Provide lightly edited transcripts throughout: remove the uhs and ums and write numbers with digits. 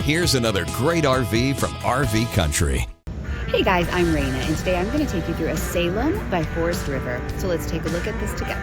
Here's another great RV from RV Country. Hey guys, I'm Raina, and today I'm going to take you through a Salem by Forest River. So let's take a look at this together.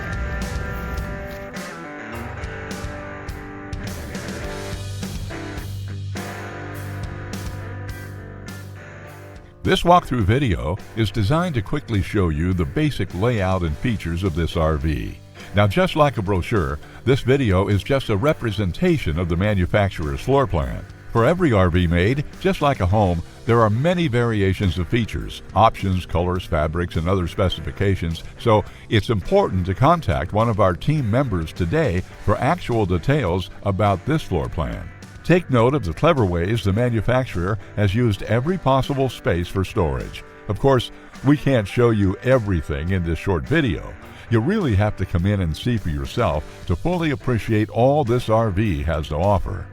This walkthrough video is designed to quickly show you the basic layout and features of this RV. Now, just like a brochure, this video is just a representation of the manufacturer's floor plan. For every RV made, just like a home, there are many variations of features, options, colors, fabrics, and other specifications, so it's important to contact one of our team members today for actual details about this floor plan. Take note of the clever ways the manufacturer has used every possible space for storage. Of course, we can't show you everything in this short video. You really have to come in and see for yourself to fully appreciate all this RV has to offer.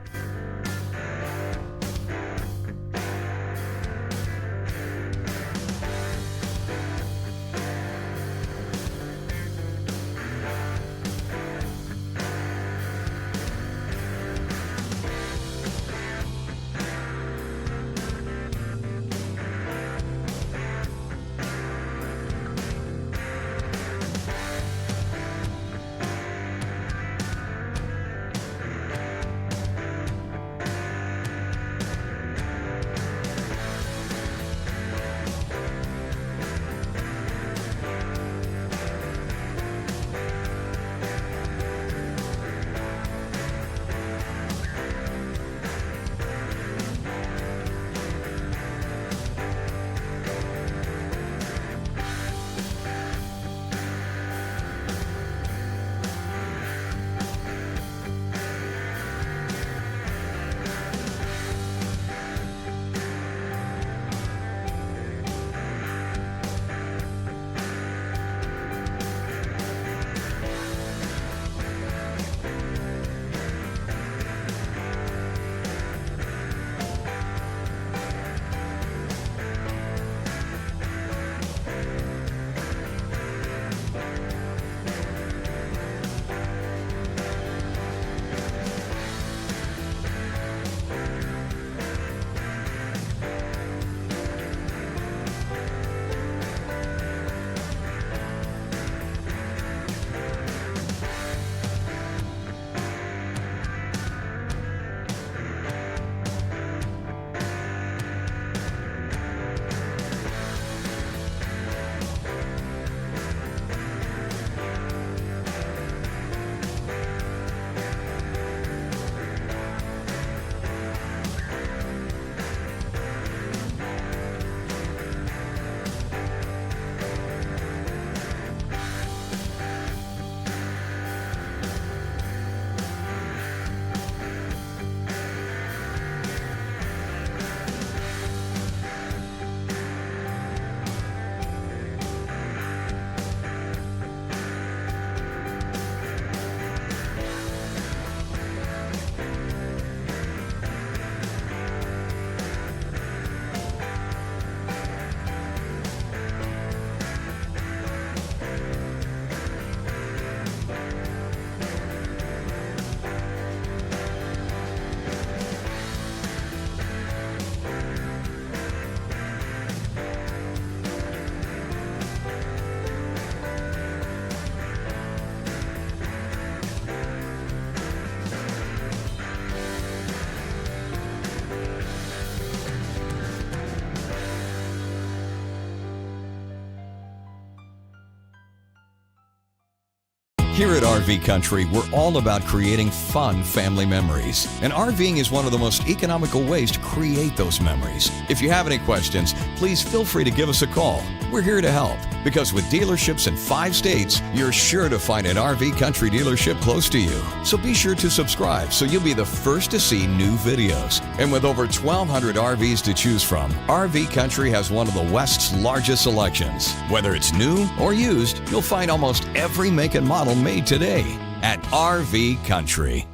Here at RV Country, we're all about creating fun family memories. And RVing is one of the most economical ways to create those memories. If you have any questions, please feel free to give us a call. We're here to help, because with dealerships in 5 states, you're sure to find an RV Country dealership close to you. So be sure to subscribe so you'll be the first to see new videos. And with over 1,200 RVs to choose from, RV Country has one of the West's largest selections. Whether it's new or used, you'll find almost every make and model made today at RV Country.